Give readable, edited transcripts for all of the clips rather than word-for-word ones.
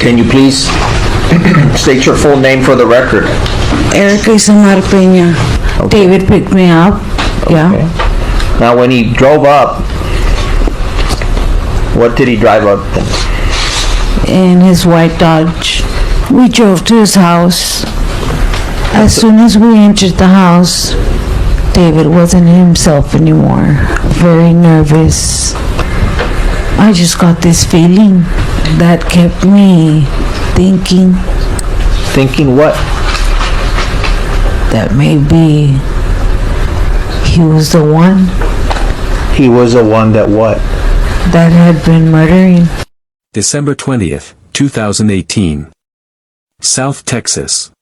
Can you please state your full name for the record? Erica Isamar Peña. Okay. David picked me up. Yeah. Okay. Now, when he drove up, what did he drive up then? In his white Dodge. We drove to his house. As soon as we entered the house, David wasn't himself anymore. Very nervous. I just got this feeling that kept me thinking Thinking what? that maybe he was the one He was the one that what? that had been murdering. December 20th, 2018. South Texas.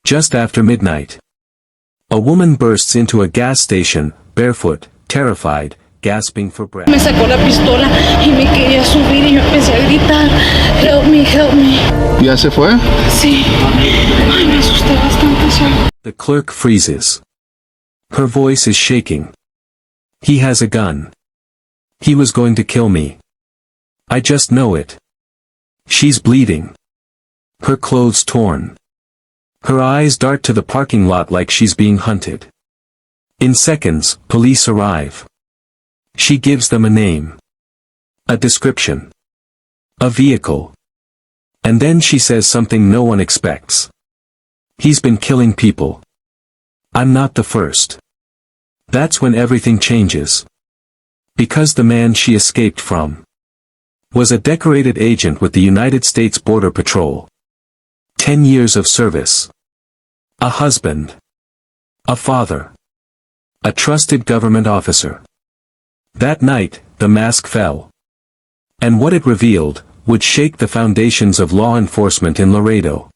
Just after midnight. A woman bursts into a gas station, barefoot, terrified, gasping for breath. Me sacó la pistola y me quería subir y yo empecé a gritar, help me, help me. ¿Ya se fue? Sí. Ay, me asusté bastante, sir. The clerk freezes. Her voice is shaking. He has a gun. He was going to kill me. I just know it. She's bleeding. Her clothes torn. Her eyes dart to the parking lot like she's being hunted. In seconds, police arrive. She gives them a name. A description. A vehicle. And then she says something no one expects. He's been killing people. I'm not the first. That's when everything changes. Because the man she escaped from was a decorated agent with the United States Border Patrol. 10 years of service. A husband. A father. A trusted government officer. That night, the mask fell. And what it revealed would shake the foundations of law enforcement in Laredo.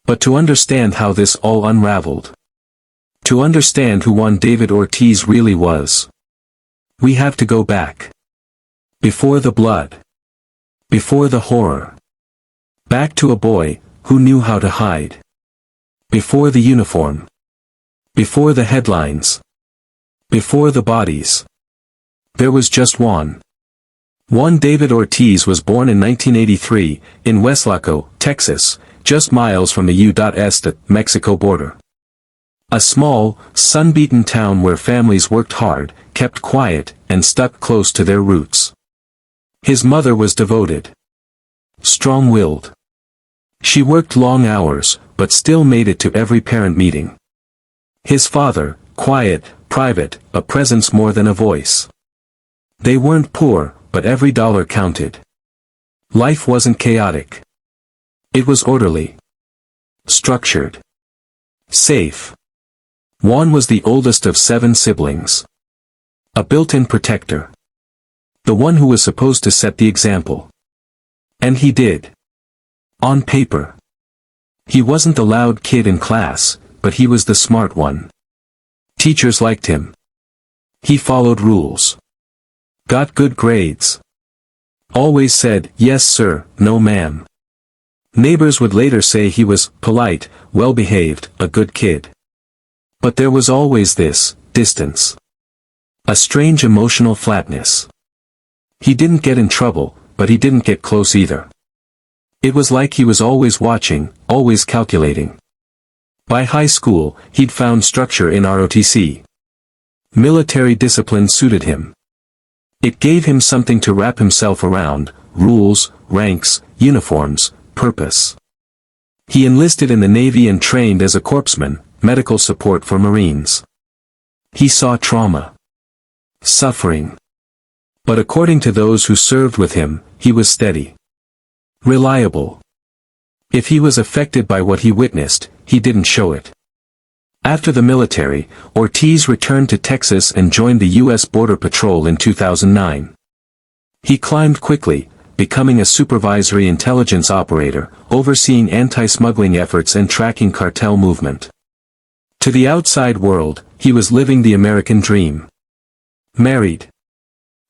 But to understand how this all unraveled, to understand who Juan David Ortiz really was, we have to go back. Before the blood. Before the horror. Back to a boy who knew how to hide. Before the uniform. Before the headlines. Before the bodies. There was just Juan. Juan David Ortiz was born in 1983, in Weslaco, Texas, just miles from the U.S. Mexico border. A small, sun-beaten town where families worked hard, kept quiet, and stuck close to their roots. His mother was devoted. Strong-willed. She worked long hours, but still made it to every parent meeting. His father, quiet, private, a presence more than a voice. They weren't poor, but every dollar counted. Life wasn't chaotic. It was orderly. Structured. Safe. Juan was the oldest of 7 siblings. A built-in protector. The one who was supposed to set the example. And he did. On paper. He wasn't the loud kid in class, but he was the smart one. Teachers liked him. He followed rules. Got good grades. Always said, yes sir, no ma'am. Neighbors would later say he was polite, well-behaved, a good kid. But there was always this distance. A strange emotional flatness. He didn't get in trouble, but he didn't get close either. It was like he was always watching, always calculating. By high school, he'd found structure in ROTC. Military discipline suited him. It gave him something to wrap himself around, rules, ranks, uniforms, purpose. He enlisted in the Navy and trained as a corpsman, medical support for Marines. He saw trauma. Suffering. But according to those who served with him, he was steady. Reliable. If he was affected by what he witnessed, he didn't show it. After the military, Ortiz returned to Texas and joined the U.S. Border Patrol in 2009. He climbed quickly, becoming a supervisory intelligence operator, overseeing anti-smuggling efforts and tracking cartel movement. To the outside world, he was living the American dream. Married.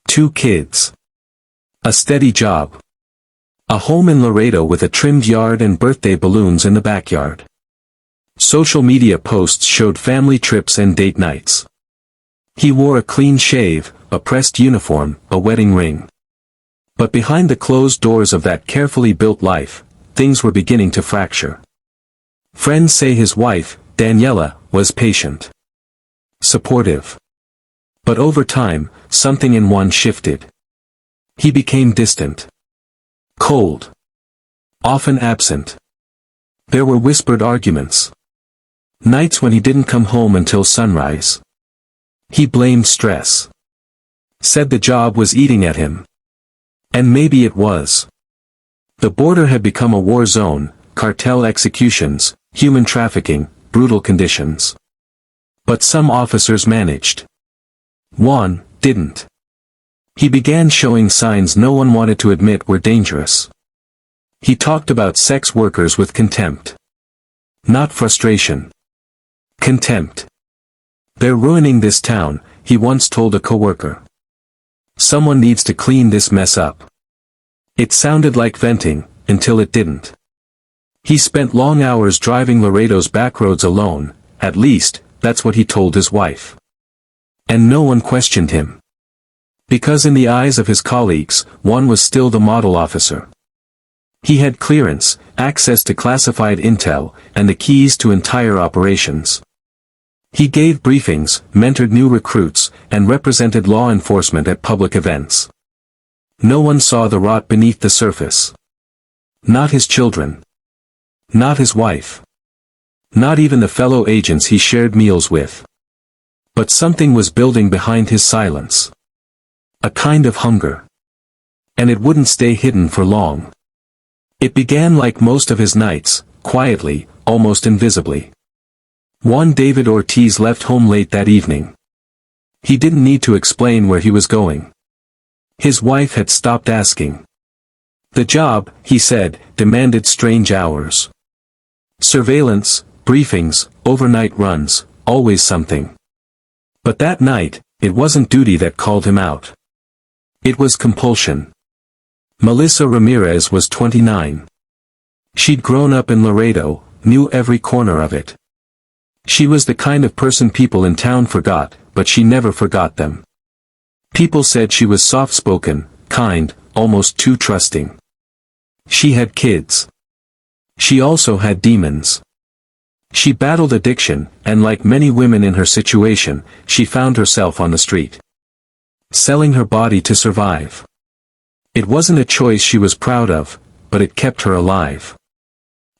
2 kids. A steady job. A home in Laredo with a trimmed yard and birthday balloons in the backyard. Social media posts showed family trips and date nights. He wore a clean shave, a pressed uniform, a wedding ring. But behind the closed doors of that carefully built life, things were beginning to fracture. Friends say his wife, Daniela, was patient, supportive. But over time, something in Juan shifted. He became distant, cold, often absent. There were whispered arguments. Nights when he didn't come home until sunrise. He blamed stress. Said the job was eating at him. And maybe it was. The border had become a war zone, cartel executions, human trafficking, brutal conditions. But some officers managed. Juan didn't. He began showing signs no one wanted to admit were dangerous. He talked about sex workers with contempt. Not frustration. Contempt. They're ruining this town, he once told a coworker. Someone needs to clean this mess up. It sounded like venting, until it didn't. He spent long hours driving Laredo's backroads alone, at least, that's what he told his wife. And no one questioned him. Because in the eyes of his colleagues, Juan was still the model officer. He had clearance, access to classified intel, and the keys to entire operations. He gave briefings, mentored new recruits, and represented law enforcement at public events. No one saw the rot beneath the surface. Not his children. Not his wife. Not even the fellow agents he shared meals with. But something was building behind his silence. A kind of hunger. And it wouldn't stay hidden for long. It began like most of his nights, quietly, almost invisibly. Juan David Ortiz left home late that evening. He didn't need to explain where he was going. His wife had stopped asking. The job, he said, demanded strange hours. Surveillance, briefings, overnight runs, always something. But that night, it wasn't duty that called him out. It was compulsion. Melissa Ramirez was 29. She'd grown up in Laredo, knew every corner of it. She was the kind of person people in town forgot, but she never forgot them. People said she was soft-spoken, kind, almost too trusting. She had kids. She also had demons. She battled addiction, and like many women in her situation, she found herself on the street. Selling her body to survive. It wasn't a choice she was proud of, but it kept her alive.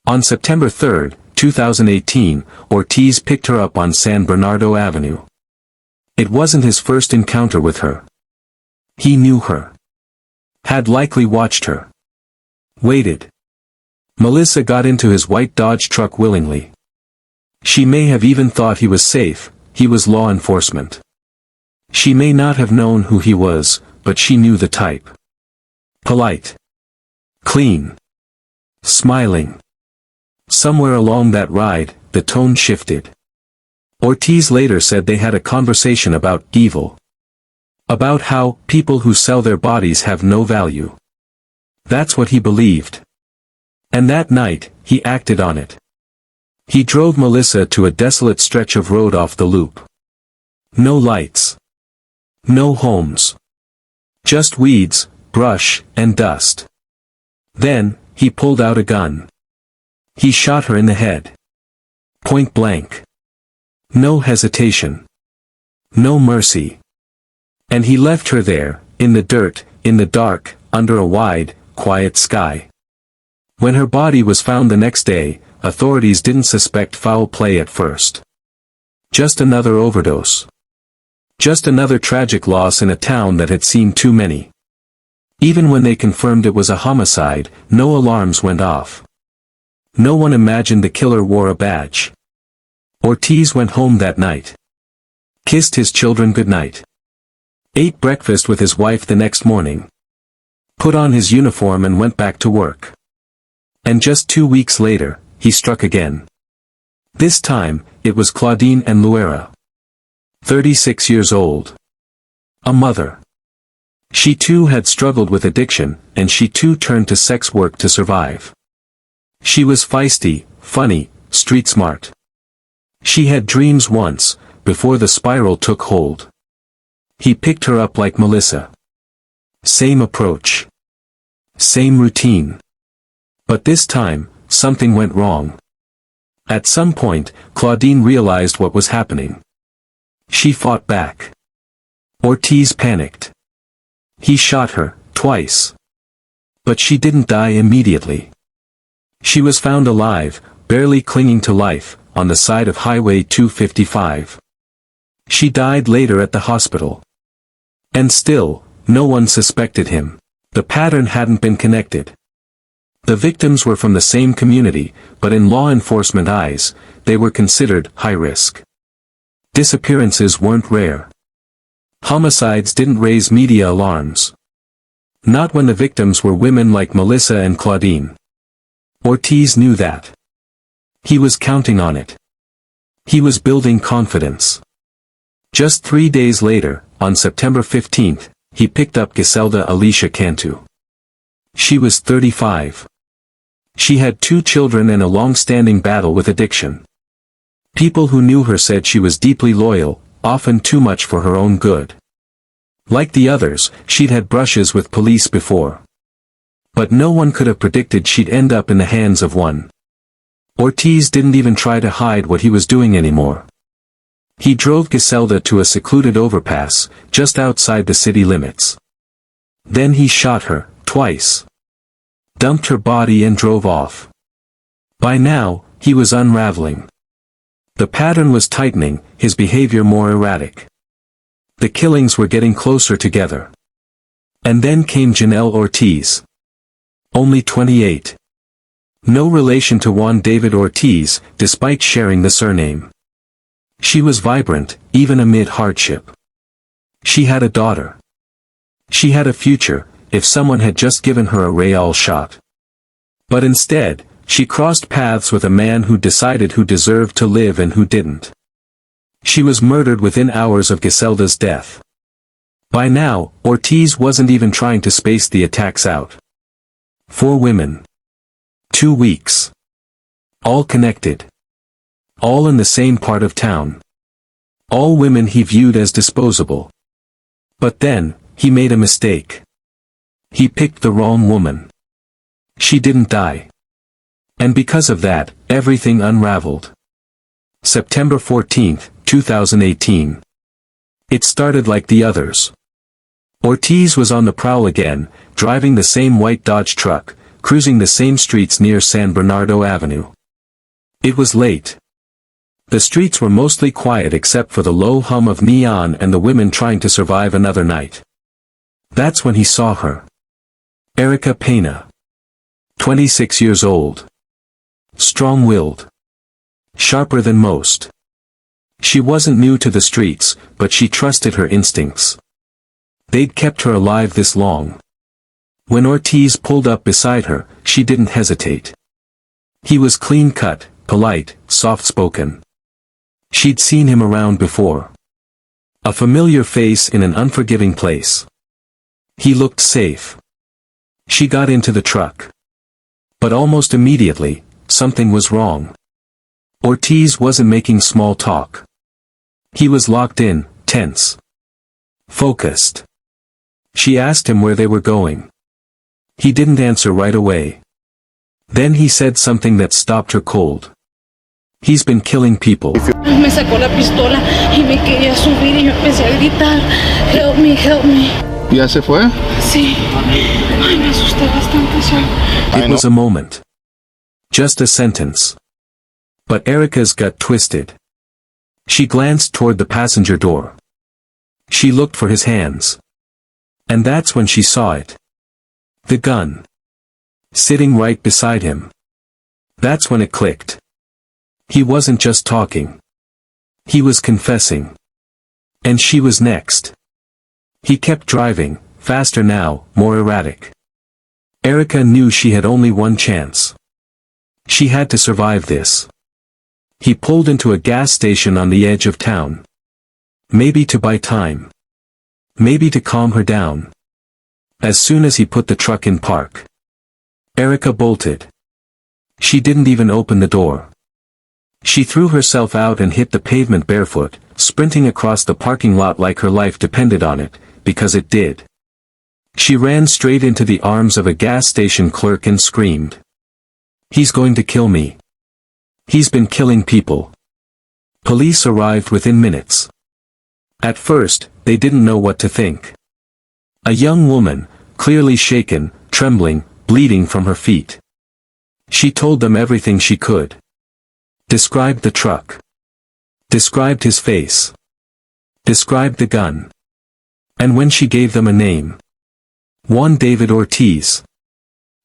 On September 3, 2018, Ortiz picked her up on San Bernardo Avenue. It wasn't his first encounter with her. He knew her. Had likely watched her. Waited. Melissa got into his white Dodge truck willingly. She may have even thought he was safe, he was law enforcement. She may not have known who he was, but she knew the type. Polite. Clean. Smiling. Somewhere along that ride, the tone shifted. Ortiz later said they had a conversation about evil. About how people who sell their bodies have no value. That's what he believed. And that night, he acted on it. He drove Melissa to a desolate stretch of road off the loop. No lights. No homes. Just weeds, brush, and dust. Then, he pulled out a gun. He shot her in the head. Point blank. No hesitation. No mercy. And he left her there, in the dirt, in the dark, under a wide, quiet sky. When her body was found the next day, authorities didn't suspect foul play at first. Just another overdose. Just another tragic loss in a town that had seen too many. Even when they confirmed it was a homicide, no alarms went off. No one imagined the killer wore a badge. Ortiz went home that night. Kissed his children goodnight. Ate breakfast with his wife the next morning. Put on his uniform and went back to work. And just 2 weeks later, he struck again. This time, it was Claudine and Luera. 36 years old. A mother. She too had struggled with addiction, and she too turned to sex work to survive. She was feisty, funny, street smart. She had dreams once, before the spiral took hold. He picked her up like Melissa. Same approach. Same routine. But this time, something went wrong. At some point, Claudine realized what was happening. She fought back. Ortiz panicked. He shot her, twice. But she didn't die immediately. She was found alive, barely clinging to life, on the side of Highway 255. She died later at the hospital. And still, no one suspected him. The pattern hadn't been connected. The victims were from the same community, but in law enforcement eyes, they were considered high risk. Disappearances weren't rare. Homicides didn't raise media alarms. Not when the victims were women like Melissa and Claudine. Ortiz knew that. He was counting on it. He was building confidence. Just 3 days later, on September 15th, he picked up Giselda Alicia Cantu. She was 35. She had 2 children and a long-standing battle with addiction. People who knew her said she was deeply loyal, often too much for her own good. Like the others, she'd had brushes with police before. But no one could have predicted she'd end up in the hands of one. Ortiz didn't even try to hide what he was doing anymore. He drove Giselda to a secluded overpass, just outside the city limits. Then he shot her, twice. Dumped her body and drove off. By now, he was unraveling. The pattern was tightening, his behavior more erratic. The killings were getting closer together. And then came Janelle Ortiz. Only 28. No relation to Juan David Ortiz, despite sharing the surname. She was vibrant, even amid hardship. She had a daughter. She had a future, if someone had just given her a betrayal shot. But instead, she crossed paths with a man who decided who deserved to live and who didn't. She was murdered within hours of Giselda's death. By now, Ortiz wasn't even trying to space the attacks out. 4 women. 2 weeks. All connected. All in the same part of town. All women he viewed as disposable. But then, he made a mistake. He picked the wrong woman. She didn't die. And because of that, everything unraveled. September 14, 2018. It started like the others. Ortiz was on the prowl again, driving the same white Dodge truck, cruising the same streets near San Bernardo Avenue. It was late. The streets were mostly quiet except for the low hum of neon and the women trying to survive another night. That's when he saw her. Erica Pena. 26 years old. Strong-willed. Sharper than most. She wasn't new to the streets, but she trusted her instincts. They'd kept her alive this long. When Ortiz pulled up beside her, she didn't hesitate. He was clean-cut, polite, soft-spoken. She'd seen him around before. A familiar face in an unforgiving place. He looked safe. She got into the truck. But almost immediately, something was wrong. Ortiz wasn't making small talk. He was locked in, tense. Focused. She asked him where they were going. He didn't answer right away. Then he said something that stopped her cold. He's been killing people. Me sacó la pistola y me quería subir y yo empecé a gritar, help me, help me. ¿Ya se fue? Sí. Ay, me asusté bastante, sir. It was a moment. Just a sentence. But Erica's gut twisted. She glanced toward the passenger door. She looked for his hands. And that's when she saw it. The gun. Sitting right beside him. That's when it clicked. He wasn't just talking. He was confessing. And she was next. He kept driving, faster now, more erratic. Erica knew she had only one chance. She had to survive this. He pulled into a gas station on the edge of town. Maybe to buy time. Maybe to calm her down. As soon as he put the truck in park, Erica bolted. She didn't even open the door. She threw herself out and hit the pavement barefoot, sprinting across the parking lot like her life depended on it, because it did. She ran straight into the arms of a gas station clerk and screamed. "He's going to kill me. He's been killing people." Police arrived within minutes. At first, they didn't know what to think. A young woman, clearly shaken, trembling, bleeding from her feet. She told them everything she could. Described the truck. Described his face. Described the gun. And when she gave them a name, Juan David Ortiz,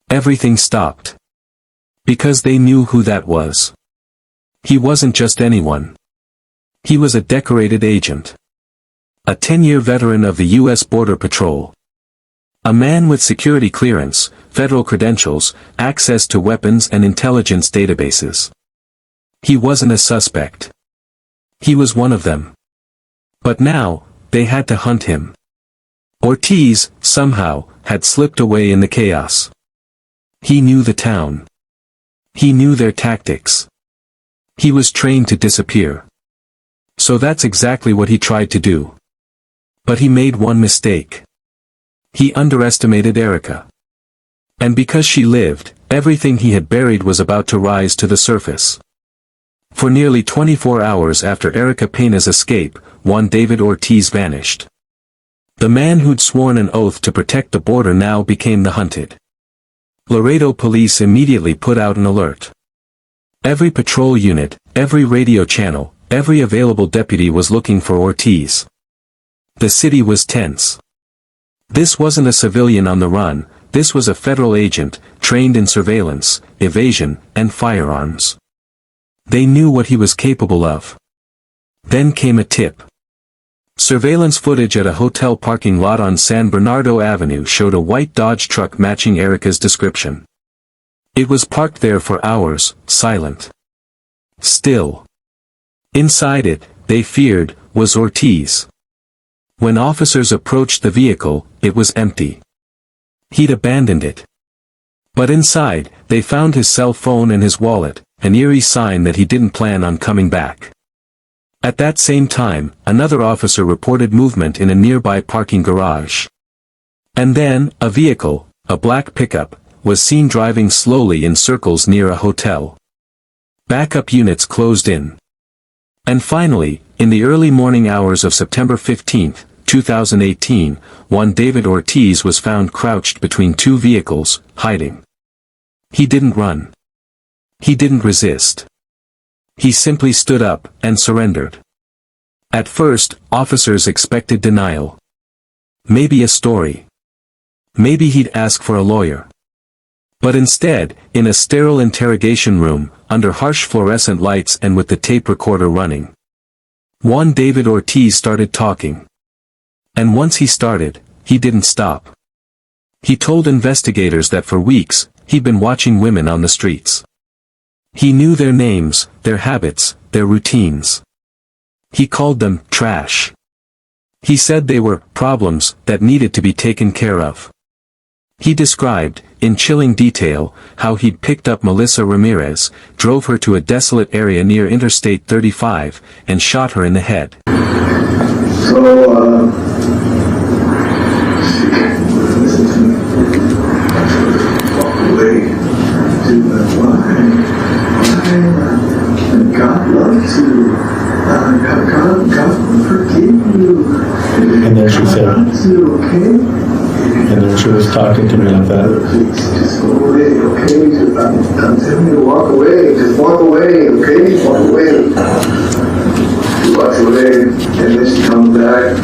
everything stopped. Because they knew who that was. He wasn't just anyone. He was a decorated agent. A 10-year veteran of the U.S. Border Patrol. A man with security clearance, federal credentials, access to weapons and intelligence databases. He wasn't a suspect. He was one of them. But now, they had to hunt him. Ortiz, somehow, had slipped away in the chaos. He knew the town. He knew their tactics. He was trained to disappear. So that's exactly what he tried to do. But he made one mistake. He underestimated Erica. And because she lived, everything he had buried was about to rise to the surface. For nearly 24 hours after Erica Pena's escape, Juan David Ortiz vanished. The man who'd sworn an oath to protect the border now became the hunted. Laredo police immediately put out an alert. Every patrol unit, every radio channel, every available deputy was looking for Ortiz. The city was tense. This wasn't a civilian on the run, this was a federal agent, trained in surveillance, evasion, and firearms. They knew what he was capable of. Then came a tip. Surveillance footage at a hotel parking lot on San Bernardo Avenue showed a white Dodge truck matching Erica's description. It was parked there for hours, silent. Still. Inside it, they feared, was Ortiz. When officers approached the vehicle, it was empty. He'd abandoned it. But inside, they found his cell phone and his wallet, an eerie sign that he didn't plan on coming back. At that same time, another officer reported movement in a nearby parking garage. And then, a vehicle, a black pickup, was seen driving slowly in circles near a hotel. Backup units closed in. And finally, in the early morning hours of September 15, 2018, Juan David Ortiz was found crouched between two vehicles, hiding. He didn't run. He didn't resist. He simply stood up and surrendered. At first, officers expected denial. Maybe a story. Maybe he'd ask for a lawyer. But instead, in a sterile interrogation room, under harsh fluorescent lights and with the tape recorder running, Juan David Ortiz started talking. And once he started, he didn't stop. He told investigators that for weeks, he'd been watching women on the streets. He knew their names, their habits, their routines. He called them trash. He said they were problems that needed to be taken care of. He described, in chilling detail, how he'd picked up Melissa Ramirez, drove her to a desolate area near Interstate 35, and shot her in the head. God loves you. God forgive you. And then she said, and then she was talking to me like that. Please, just go away, okay? I'm telling you to walk away. Just walk away, okay? Walk away. She walks away, and then she comes back.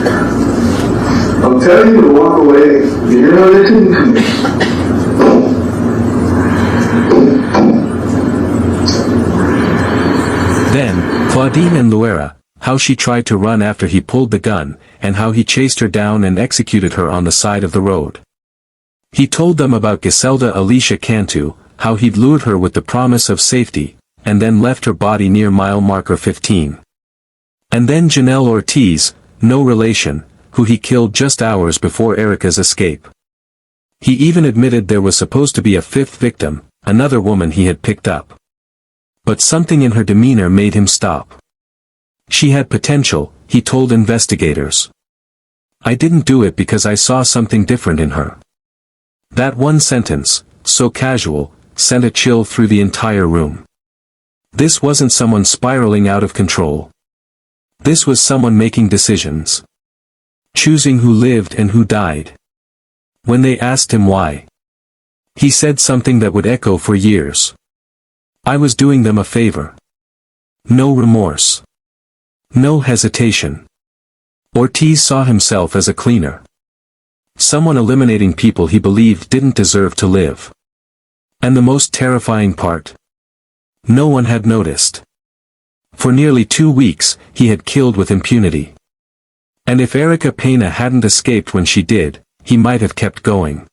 I'm telling you to walk away. You're not listening to me. Then, Claudine and Luera, how she tried to run after he pulled the gun, and how he chased her down and executed her on the side of the road. He told them about Giselda Alicia Cantu, how he'd lured her with the promise of safety, and then left her body near mile marker 15. And then Janelle Ortiz, no relation, who he killed just hours before Erica's escape. He even admitted there was supposed to be a fifth victim, another woman he had picked up. But something in her demeanor made him stop. She had potential, he told investigators. I didn't do it because I saw something different in her. That one sentence, so casual, sent a chill through the entire room. This wasn't someone spiraling out of control. This was someone making decisions. Choosing who lived and who died. When they asked him why, he said something that would echo for years. I was doing them a favor. No remorse. No hesitation. Ortiz saw himself as a cleaner. Someone eliminating people he believed didn't deserve to live. And the most terrifying part? No one had noticed. For nearly 2 weeks, he had killed with impunity. And if Erica Pena hadn't escaped when she did, he might have kept going.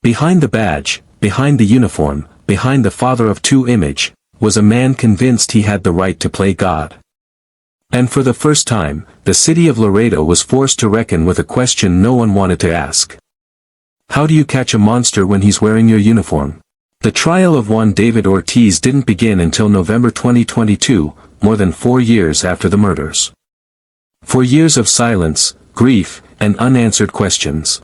Behind the badge, behind the uniform, behind the father of two image, was a man convinced he had the right to play God. And for the first time, the city of Laredo was forced to reckon with a question no one wanted to ask. How do you catch a monster when he's wearing your uniform? The trial of Juan David Ortiz didn't begin until November 2022, more than 4 years after the murders. 4 years of silence, grief, and unanswered questions.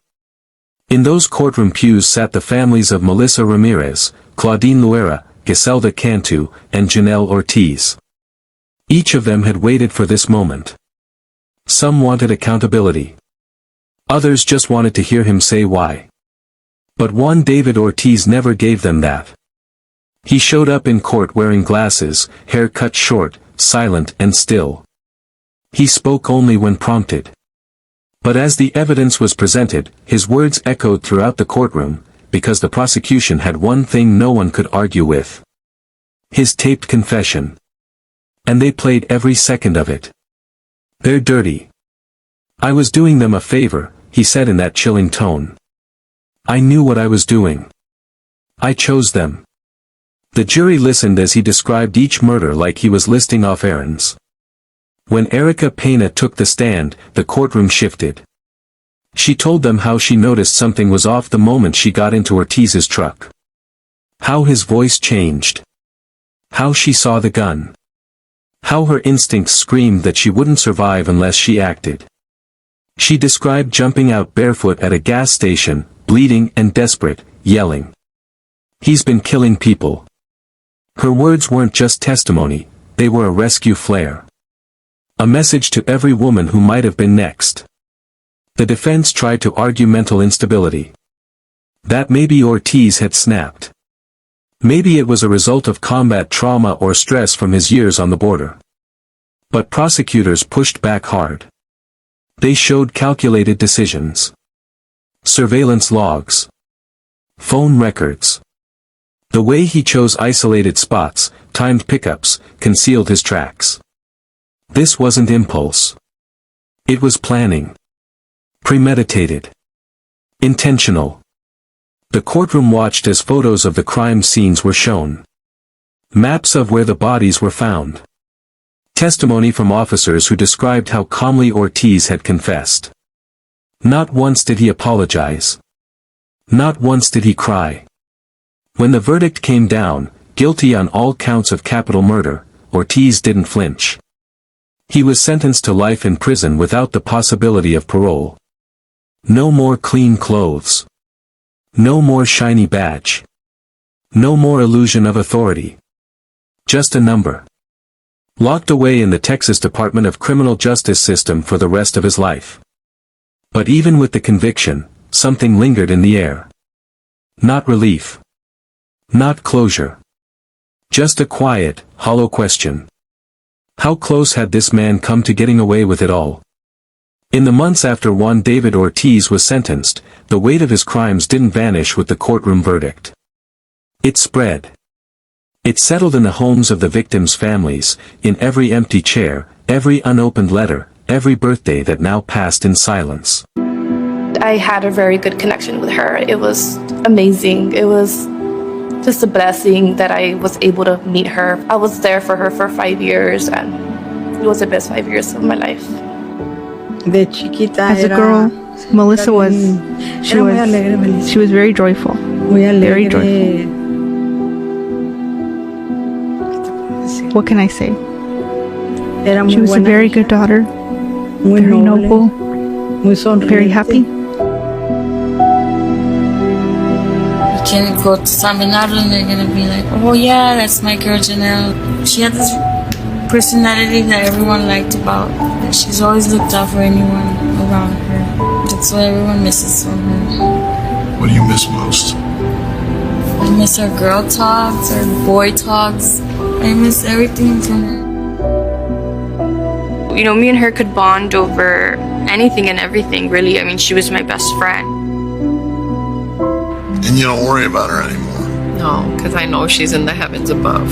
In those courtroom pews sat the families of Melissa Ramirez, Claudine Luera, Giselda Cantu, and Janelle Ortiz. Each of them had waited for this moment. Some wanted accountability. Others just wanted to hear him say why. But Juan David Ortiz never gave them that. He showed up in court wearing glasses, hair cut short, silent and still. He spoke only when prompted. But as the evidence was presented, his words echoed throughout the courtroom, because the prosecution had one thing no one could argue with. His taped confession. And they played every second of it. They're dirty. I was doing them a favor, he said in that chilling tone. I knew what I was doing. I chose them. The jury listened as he described each murder like he was listing off errands. When Erica Pena took the stand, the courtroom shifted. She told them how she noticed something was off the moment she got into Ortiz's truck. How his voice changed. How she saw the gun. How her instincts screamed that she wouldn't survive unless she acted. She described jumping out barefoot at a gas station, bleeding and desperate, yelling. He's been killing people. Her words weren't just testimony, they were a rescue flare. A message to every woman who might have been next. The defense tried to argue mental instability. That maybe Ortiz had snapped. Maybe it was a result of combat trauma or stress from his years on the border. But prosecutors pushed back hard. They showed calculated decisions. Surveillance logs. Phone records. The way he chose isolated spots, timed pickups, concealed his tracks. This wasn't impulse. It was planning. Premeditated. Intentional. The courtroom watched as photos of the crime scenes were shown. Maps of where the bodies were found. Testimony from officers who described how calmly Ortiz had confessed. Not once did he apologize. Not once did he cry. When the verdict came down, guilty on all counts of capital murder, Ortiz didn't flinch. He was sentenced to life in prison without the possibility of parole. No more clean clothes. No more shiny badge. No more illusion of authority. Just a number. Locked away in the Texas Department of Criminal Justice system for the rest of his life. But even with the conviction, something lingered in the air. Not relief. Not closure. Just a quiet, hollow question. How close had this man come to getting away with it all? In the months after Juan David Ortiz was sentenced, the weight of his crimes didn't vanish with the courtroom verdict. It spread. It settled in the homes of the victims' families, in every empty chair, every unopened letter, every birthday that now passed in silence. I had a very good connection with her. It was amazing. It was just a blessing that I was able to meet her. I was there for her for 5 years, and it was the best 5 years of my life. De chiquita As a girl, Melissa was very joyful, very joyful. What can I say? She was a very good daughter, very noble, Muy Very sonriente. happy. You can go to San Bernardo and they're gonna be like, oh yeah, that's my girl Janelle. She had this personality that everyone liked about her. She's always looked out for anyone around her. That's what everyone misses from her. What do you miss most? I miss our girl talks, our boy talks. I miss everything from her. You know, me and her could bond over anything and everything, really. I mean, she was my best friend. And you don't worry about her anymore. No, because I know she's in the heavens above.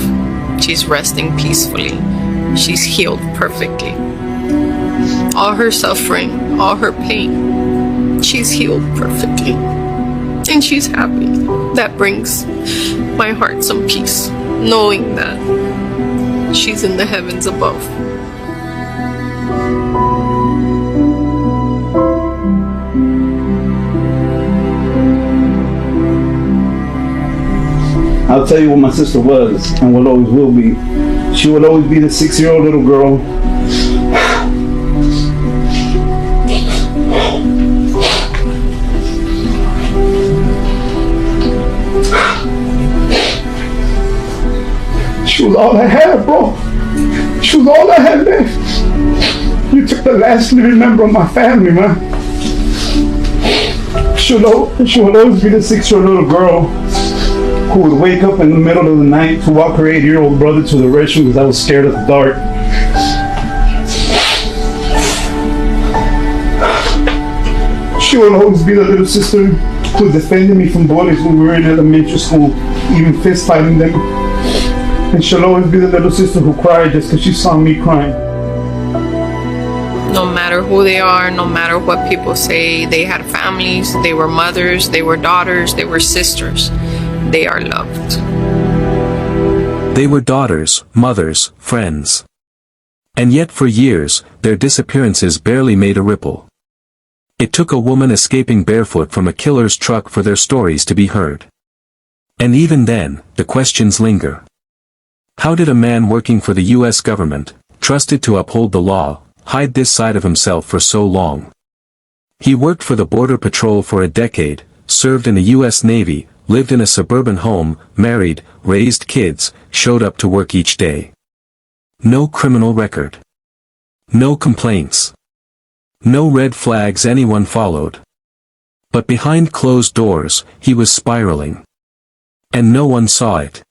She's resting peacefully. She's healed perfectly. All her suffering, all her pain, she's healed perfectly. And she's happy. That brings my heart some peace, knowing that she's in the heavens above. I'll tell you what my sister was and what always will be. She would always be the 6-year-old little girl. She was all I had, bro. She was all I had left. You took the last living member of my family, man. She would always be the 6-year-old little girl who would wake up in the middle of the night to walk her 8-year-old brother to the restroom because I was scared of the dark. She would always be the little sister who defended me from bullies when we were in elementary school, even fist fighting them. And she'll always be the little sister who cried just because she saw me crying. No matter who they are, no matter what people say, they had families, they were mothers, they were daughters, they were sisters. They are loved. They were daughters, mothers, friends. And yet for years, their disappearances barely made a ripple. It took a woman escaping barefoot from a killer's truck for their stories to be heard. And even then, the questions linger. How did a man working for the U.S. government, trusted to uphold the law, hide this side of himself for so long? He worked for the Border Patrol for a decade, served in the U.S. Navy, lived in a suburban home, married, raised kids, showed up to work each day. No criminal record. No complaints. No red flags anyone followed. But behind closed doors, he was spiraling. And no one saw it.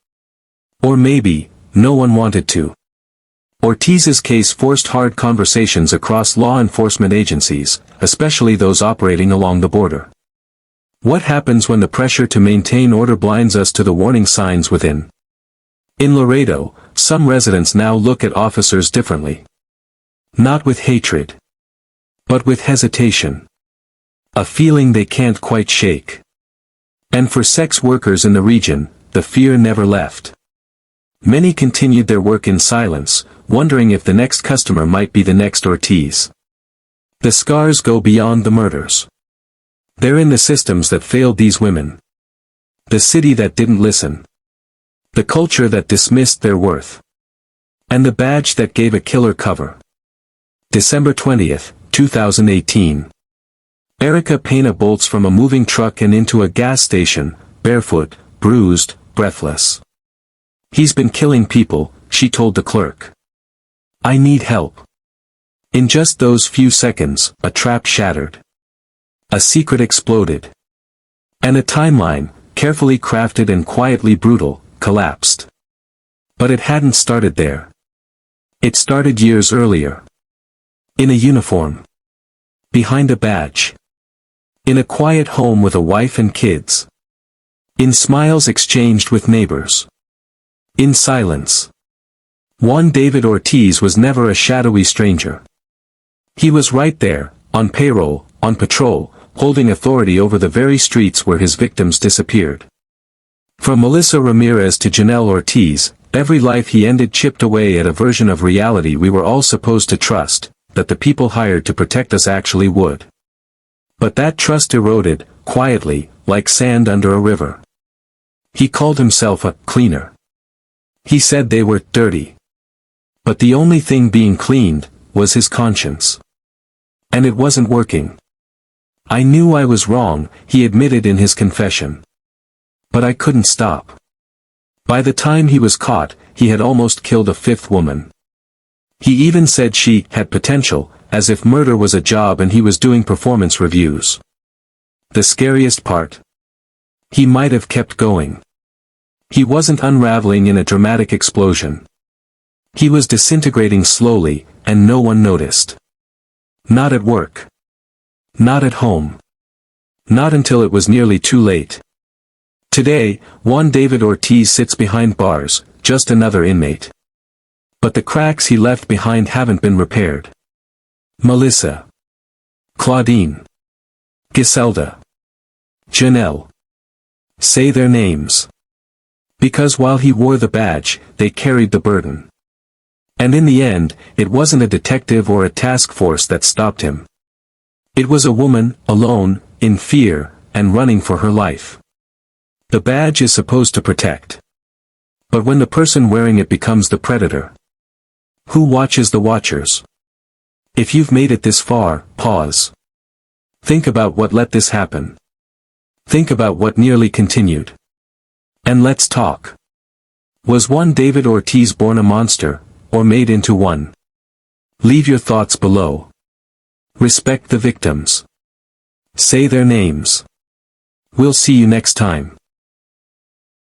Or maybe, no one wanted to. Ortiz's case forced hard conversations across law enforcement agencies, especially those operating along the border. What happens when the pressure to maintain order blinds us to the warning signs within? In Laredo, some residents now look at officers differently. Not with hatred, but with hesitation. A feeling they can't quite shake. And for sex workers in the region, the fear never left. Many continued their work in silence, wondering if the next customer might be the next Ortiz. The scars go beyond the murders. They're in the systems that failed these women. The city that didn't listen. The culture that dismissed their worth. And the badge that gave a killer cover. December 20th, 2018. Erica Pena bolts from a moving truck and into a gas station, barefoot, bruised, breathless. He's been killing people, she told the clerk. I need help. In just those few seconds, a trap shattered. A secret exploded. And a timeline, carefully crafted and quietly brutal, collapsed. But it hadn't started there. It started years earlier. In a uniform. Behind a badge. In a quiet home with a wife and kids. In smiles exchanged with neighbors. In silence. Juan David Ortiz was never a shadowy stranger. He was right there, on payroll, on patrol, holding authority over the very streets where his victims disappeared. From Melissa Ramirez to Janelle Ortiz, every life he ended chipped away at a version of reality we were all supposed to trust, that the people hired to protect us actually would. But that trust eroded, quietly, like sand under a river. He called himself a cleaner. He said they were dirty. But the only thing being cleaned was his conscience. And it wasn't working. I knew I was wrong, he admitted in his confession. But I couldn't stop. By the time he was caught, he had almost killed a fifth woman. He even said she had potential, as if murder was a job and he was doing performance reviews. The scariest part? He might have kept going. He wasn't unraveling in a dramatic explosion. He was disintegrating slowly, and no one noticed. Not at work. Not at home. Not until it was nearly too late. Today, Juan David Ortiz sits behind bars, just another inmate. But the cracks he left behind haven't been repaired. Melissa. Claudine. Giselda. Janelle. Say their names. Because while he wore the badge, they carried the burden. And in the end, it wasn't a detective or a task force that stopped him. It was a woman, alone, in fear, and running for her life. The badge is supposed to protect. But when the person wearing it becomes the predator, who watches the watchers? If you've made it this far, pause. Think about what let this happen. Think about what nearly continued. And let's talk. Was Juan David Ortiz born a monster, or made into one? Leave your thoughts below. Respect the victims. Say their names. We'll see you next time.